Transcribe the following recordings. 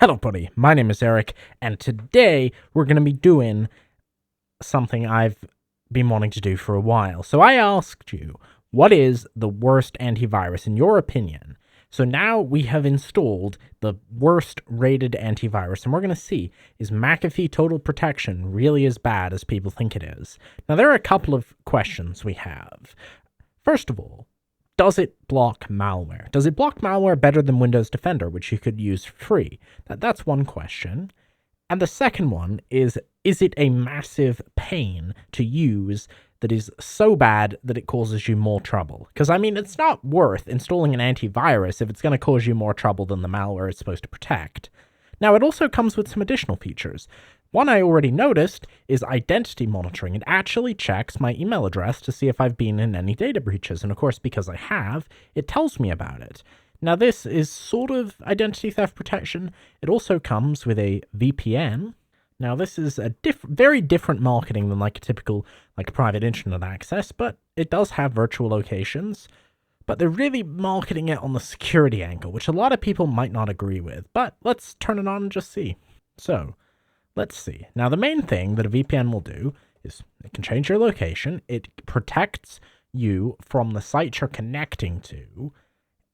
Hello buddy, my name is Eric, and today we're going to be doing something I've been wanting to do for a while. So I asked you, what is the worst antivirus in your opinion? So now we have installed the worst rated antivirus, and we're going to see, is McAfee Total Protection really as bad as people think it is? Now there are a couple of questions we have. First of all, does it block malware? Does it block malware better than Windows Defender, which you could use for free? That's one question. And the second one is it a massive pain to use that is so bad that it causes you more trouble? Because, I mean, it's not worth installing an antivirus if it's going to cause you more trouble than the malware it's supposed to protect. Now, it also comes with some additional features. One I already noticed is identity monitoring. It actually checks my email address to see if I've been in any data breaches, and of course, because I have, it tells me about it. Now, this is sort of identity theft protection. It also comes with a VPN. Now, this is a very different marketing than like a typical private internet access, but it does have virtual locations. But they're really marketing it on the security angle, which a lot of people might not agree with. But let's turn it on and just see. So, let's see. Now, the main thing that a VPN will do is it can change your location. It protects you from the site you're connecting to.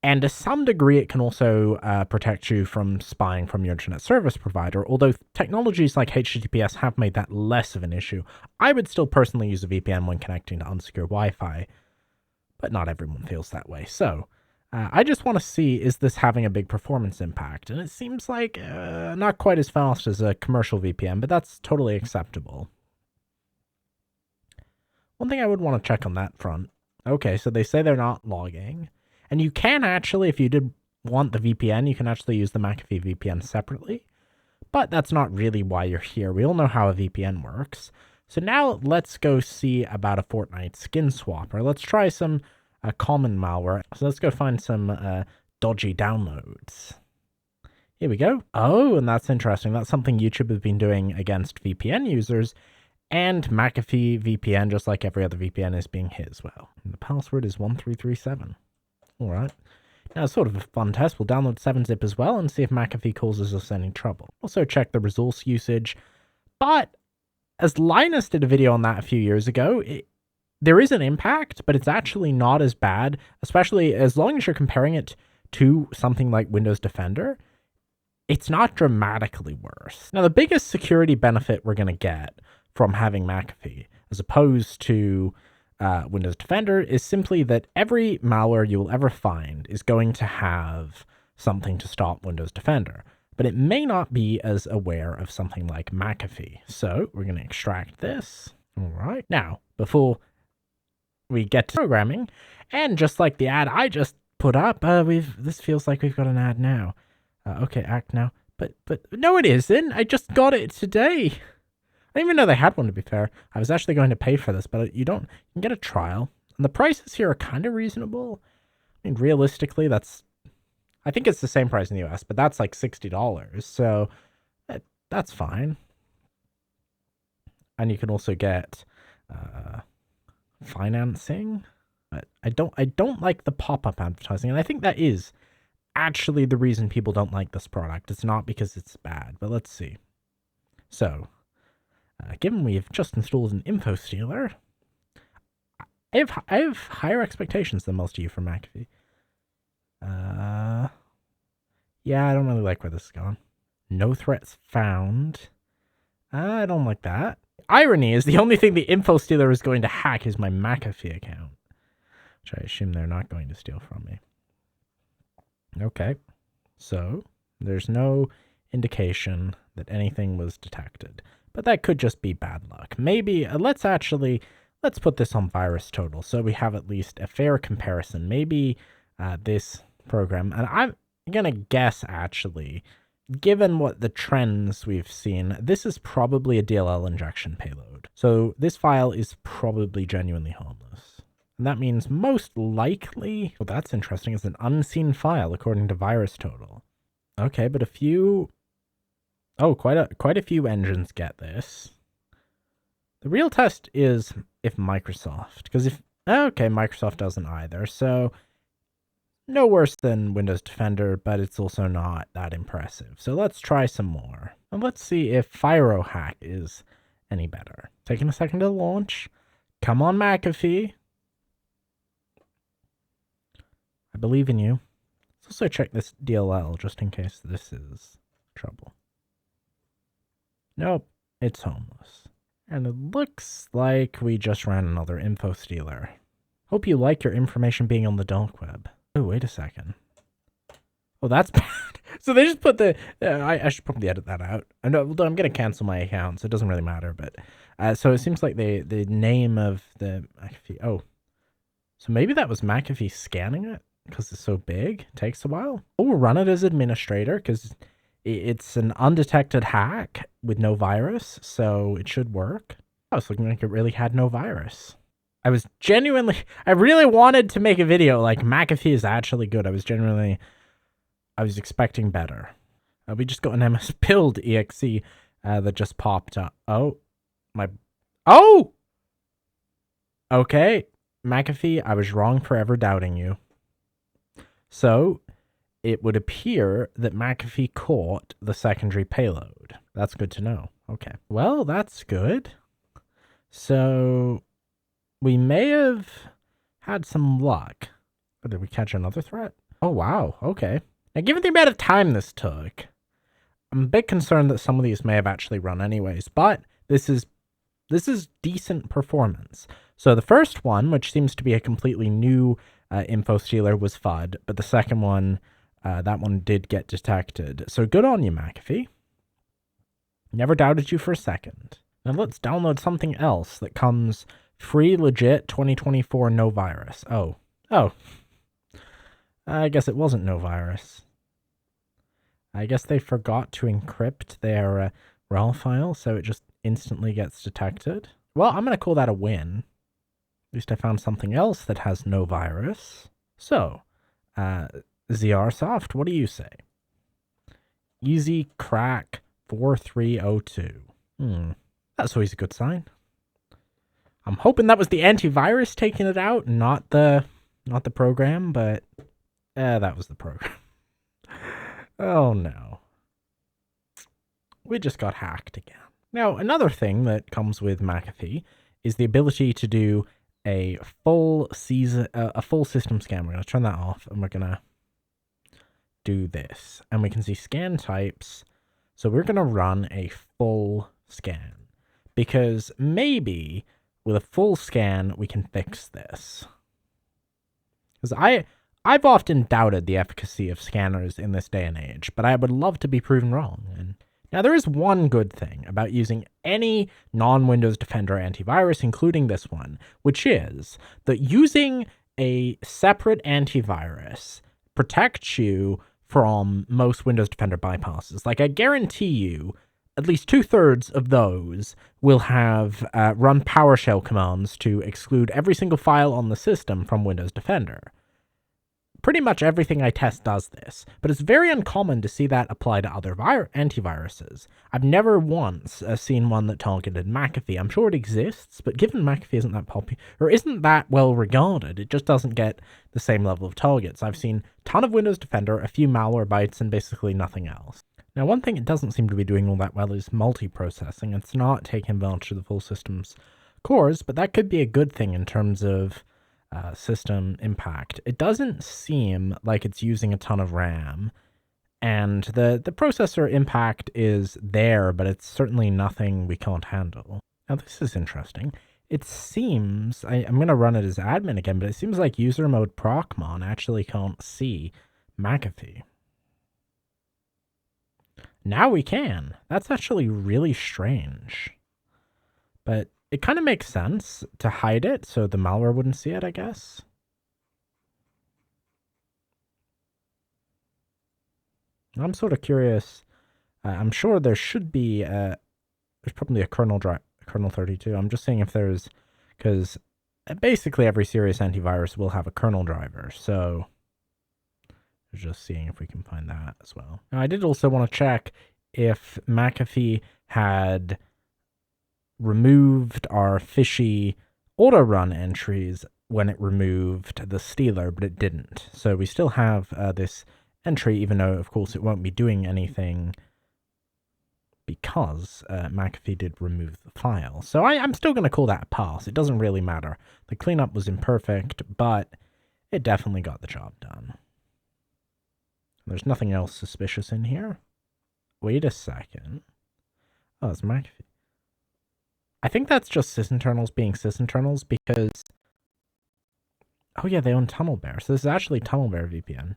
And to some degree, it can also protect you from spying from your internet service provider, although technologies like HTTPS have made that less of an issue. I would still personally use a VPN when connecting to unsecure Wi-Fi, but not everyone feels that way. So, I just want to see, is this having a big performance impact? And it seems like not quite as fast as a commercial VPN, but that's totally acceptable. One thing I would want to check on that front. Okay, so they say they're not logging. And you can actually, if you did want the VPN, you can actually use the McAfee VPN separately. But that's not really why you're here. We all know how a VPN works. So now let's go see about a Fortnite skin swapper. Let's try some common malware. So let's go find some dodgy downloads. Here we go. Oh, and that's interesting. That's something YouTube has been doing against VPN users. And McAfee VPN, just like every other VPN, is being hit as well. And the password is 1337. All right. Now, it's sort of a fun test. We'll download 7-zip as well and see if McAfee causes us any trouble. Also check the resource usage. But as Linus did a video on that a few years ago, there is an impact, but it's actually not as bad, especially as long as you're comparing it to something like Windows Defender. It's not dramatically worse. Now, the biggest security benefit we're going to get from having McAfee, as opposed to Windows Defender, is simply that every malware you will ever find is going to have something to stop Windows Defender, but it may not be as aware of something like McAfee. So we're going to extract this. All right. Now, before we get to programming, and just like the ad I just put up, this feels like we've got an ad now. Okay, act now. But no, it isn't. I just got it today. I didn't even know they had one, to be fair. I was actually going to pay for this, but you can get a trial. And the prices here are kind of reasonable. I mean, realistically, I think it's the same price in the US, but that's like $60. So that's fine. And you can also get financing. But I don't like the pop-up advertising, and I think that is actually the reason people don't like this product. It's not because it's bad, but let's see. So, given we've just installed an info stealer, I have higher expectations than most of you for McAfee. Yeah, I don't really like where this is going. No threats found. I don't like that. Irony is the only thing the info stealer is going to hack is my McAfee account, which I assume they're not going to steal from me. Okay, so there's no indication that anything was detected. But that could just be bad luck. Maybe, let's put this on virus total so we have at least a fair comparison. Maybe this program, and I'm going to guess actually, given what the trends we've seen, this is probably a DLL injection payload. So this file is probably genuinely harmless. And that means most likely, well, that's interesting, it's an unseen file according to virus total. Okay, but quite a few engines get this. The real test is if Microsoft, because Microsoft doesn't either. So no worse than Windows Defender, but it's also not that impressive. So let's try some more. And let's see if FireOhack is any better. Taking a second to launch. Come on, McaFee. I believe in you. Let's also check this DLL just in case this is trouble. Nope, it's homeless. And it looks like we just ran another info stealer. Hope you like your information being on the dark web. Oh, wait a second. Oh, that's bad. So they just put the... I should probably edit that out. I know, I'm going to cancel my account, so it doesn't really matter. But so it seems like the name of the McAfee... Oh. So maybe that was McAfee scanning it? Because it's so big? It takes a while? Oh, we'll run it as administrator, because it's an undetected hack with no virus, so it should work. Oh, it's looking like it really had no virus. I really wanted to make a video like McAfee is actually good. I was expecting better. We just got an MS build exe that just popped up. Oh! Okay, McAfee, I was wrong for ever doubting you. So, it would appear that McAfee caught the secondary payload. That's good to know. Okay. Well, that's good. So, we may have had some luck. Or did we catch another threat? Oh, wow. Okay. Now, given the amount of time this took, I'm a bit concerned that some of these may have actually run anyways, but this is decent performance. So the first one, which seems to be a completely new info stealer, was FUD, but the second one, that one did get detected. So good on you, McAfee. Never doubted you for a second. Now let's download something else that comes free, legit, 2024, no virus. Oh. I guess it wasn't no virus. I guess they forgot to encrypt their RAW file, so it just instantly gets detected. Well, I'm going to call that a win. At least I found something else that has no virus. So, ZRsoft, what do you say? Easy crack 4302. That's always a good sign. I'm hoping that was the antivirus taking it out, not the program, but that was the program. Oh no. We just got hacked again. Now, another thing that comes with McAfee is the ability to do a full system scan. We're going to turn that off, and we're going to do this. And we can see scan types. So we're going to run a full scan, because maybe with a full scan, we can fix this. Because I've often doubted the efficacy of scanners in this day and age, but I would love to be proven wrong. And now, there is one good thing about using any non-Windows Defender antivirus, including this one, which is that using a separate antivirus protects you from most Windows Defender bypasses. Like, I guarantee you, at least 2/3 of those will have run PowerShell commands to exclude every single file on the system from Windows Defender. Pretty much everything I test does this, but it's very uncommon to see that apply to other antiviruses. I've never once seen one that targeted McAfee. I'm sure it exists, but given McAfee isn't that popular, or isn't that well regarded, it just doesn't get the same level of targets. I've seen a ton of Windows Defender, a few malware bytes, and basically nothing else. Now, one thing it doesn't seem to be doing all that well is multiprocessing. It's not taking advantage of the full system's cores, but that could be a good thing in terms of system impact. It doesn't seem like it's using a ton of RAM, and the processor impact is there, but it's certainly nothing we can't handle. Now, this is interesting. It seems, I'm going to run it as admin again, but it seems like user mode procmon actually can't see McAfee. Now we can. That's actually really strange. But it kind of makes sense to hide it so the malware wouldn't see it, I guess. I'm sort of curious. I'm sure there should be there's probably a kernel 32. I'm just seeing if there's, because basically every serious antivirus will have a kernel driver, so just seeing if we can find that as well. Now, I did also want to check if McAfee had removed our fishy auto run entries when it removed the stealer, but it didn't. So we still have this entry, even though, of course, it won't be doing anything because McaFee did remove the file. So I'm still going to call that a pass. It doesn't really matter. The cleanup was imperfect, but it definitely got the job done. There's nothing else suspicious in here. Wait a second. Oh, it's McaFee. I think that's just sysinternals being sysinternals because... Oh yeah, they own TunnelBear. So this is actually TunnelBear VPN.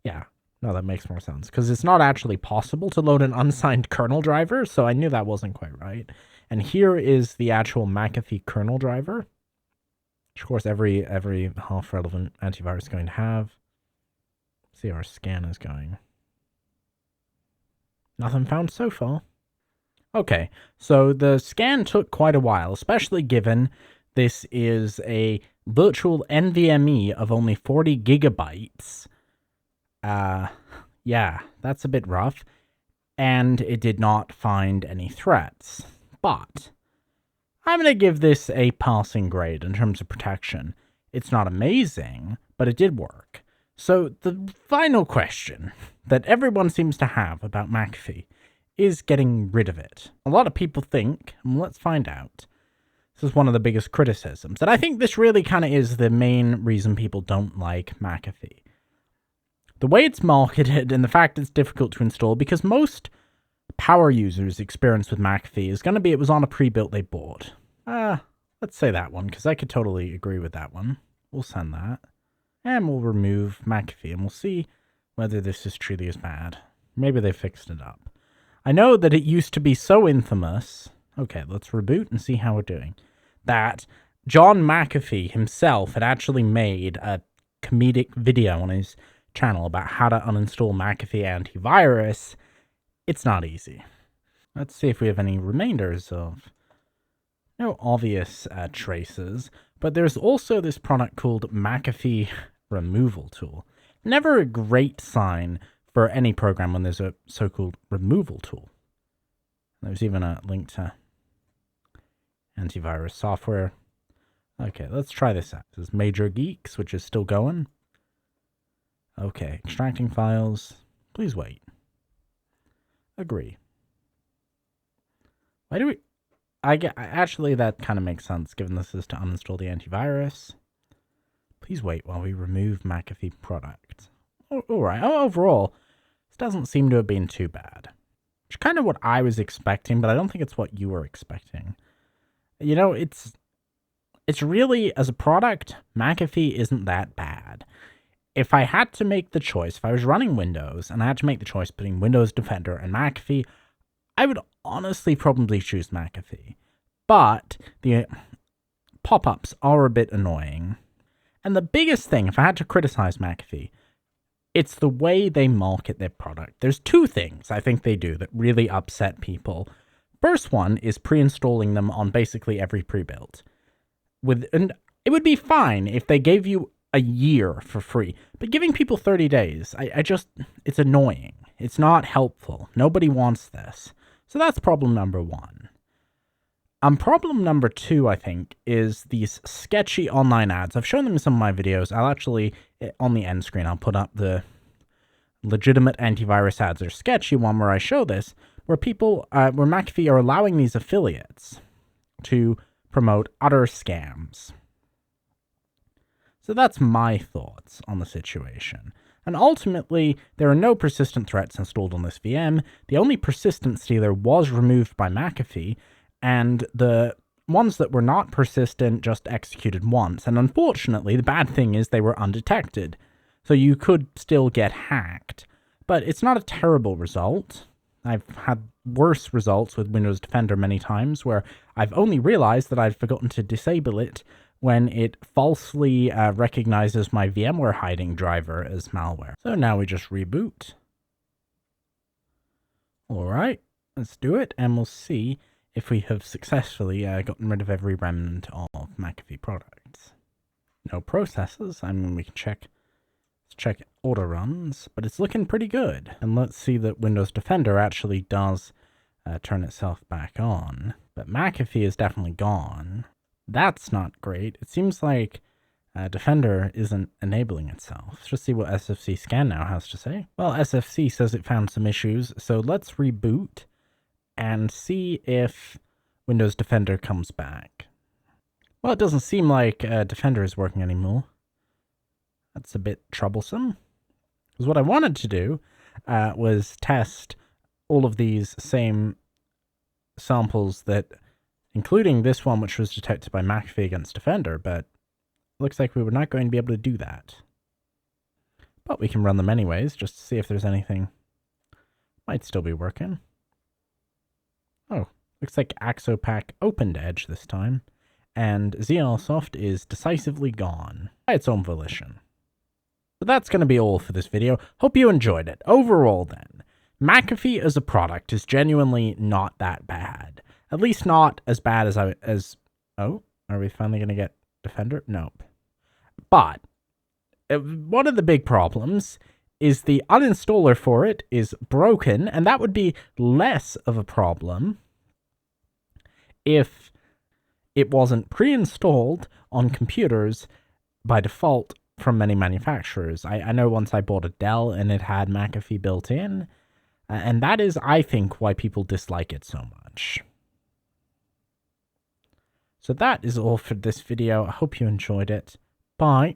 Yeah. No, that makes more sense, because it's not actually possible to load an unsigned kernel driver, so I knew that wasn't quite right. And here is the actual McAfee kernel driver, which of course every half-relevant antivirus is going to have. Let's see how our scan is going. Nothing found so far. Okay, so the scan took quite a while, especially given this is a virtual NVMe of only 40 gigabytes. Yeah, that's a bit rough, and it did not find any threats, but I'm going to give this a passing grade in terms of protection. It's not amazing, but it did work. So the final question that everyone seems to have about McAfee is getting rid of it. A lot of people think, and let's find out, this is one of the biggest criticisms, and I think this really kind of is the main reason people don't like McAfee. The way it's marketed and the fact it's difficult to install, because most power users' experience with McAfee is going to be it was on a pre-built they bought. Let's say that one, because I could totally agree with that one. We'll send that. And we'll remove McAfee, and we'll see whether this is truly as bad. Maybe they fixed it up. I know that it used to be so infamous. Okay, let's reboot and see how we're doing. That John McAfee himself had actually made a comedic video on his channel about how to uninstall McAfee antivirus. It's not easy. Let's see if we have any remainders of no obvious traces, but there's also this product called McAfee removal tool. Never a great sign for any program when there's a so-called removal tool. There's even a link to antivirus software. Okay, let's try this out. This is Major Geeks, which is still going. Okay, extracting files. Please wait. Agree. Why do we... actually, that kind of makes sense, given this is to uninstall the antivirus. Please wait while we remove McAfee product. Alright, overall, this doesn't seem to have been too bad. Which is kind of what I was expecting, but I don't think it's what you were expecting. You know, it's really, as a product, McAfee isn't that bad. If I had to make the choice, if I was running Windows and I had to make the choice between Windows Defender and McAfee, I would honestly probably choose McAfee. But the pop-ups are a bit annoying. And the biggest thing, if I had to criticize McAfee, it's the way they market their product. There's two things I think they do that really upset people. First one is pre-installing them on basically every pre-built. And it would be fine if they gave you a year for free, but giving people 30 days, it's annoying. It's not helpful. Nobody wants this. So that's problem number one. Problem number two, I think, is these sketchy online ads. I've shown them in some of my videos. I'll actually, on the end screen, I'll put up the legitimate antivirus ads or sketchy one where I show this, where where McAfee are allowing these affiliates to promote utter scams. So that's my thoughts on the situation. And ultimately, there are no persistent threats installed on this VM. The only persistent stealer was removed by McAfee, and the ones that were not persistent just executed once. And unfortunately, the bad thing is they were undetected. So you could still get hacked. But it's not a terrible result. I've had worse results with Windows Defender many times where I've only realized that I'd forgotten to disable it when it falsely recognizes my VMware hiding driver as malware. So now we just reboot. Alright, let's do it, and we'll see if we have successfully gotten rid of every remnant of McAfee products. No processes. I mean, we can check auto runs, but it's looking pretty good. And let's see that Windows Defender actually does turn itself back on. But McAfee is definitely gone. That's not great. It seems like Defender isn't enabling itself. Let's just see what SFC scan now has to say. Well, SFC says it found some issues, so let's reboot and see if Windows Defender comes back. Well, it doesn't seem like Defender is working anymore. That's a bit troublesome. Because what I wanted to do was test all of these same samples that, including this one, which was detected by McaFee against Defender, but looks like we were not going to be able to do that. But we can run them anyways, just to see if there's anything. Might still be working. Oh, looks like Axopack opened Edge this time, and ZLSoft is decisively gone by its own volition. So that's going to be all for this video. Hope you enjoyed it. Overall then, McaFee as a product is genuinely not that bad. At least not as bad as oh, are we finally going to get Defender? Nope. But one of the big problems is the uninstaller for it is broken, and that would be less of a problem if it wasn't pre-installed on computers by default from many manufacturers. I know once I bought a Dell and it had McaFee built in, and that is, I think, why people dislike it so much. So that is all for this video. I hope you enjoyed it. Bye.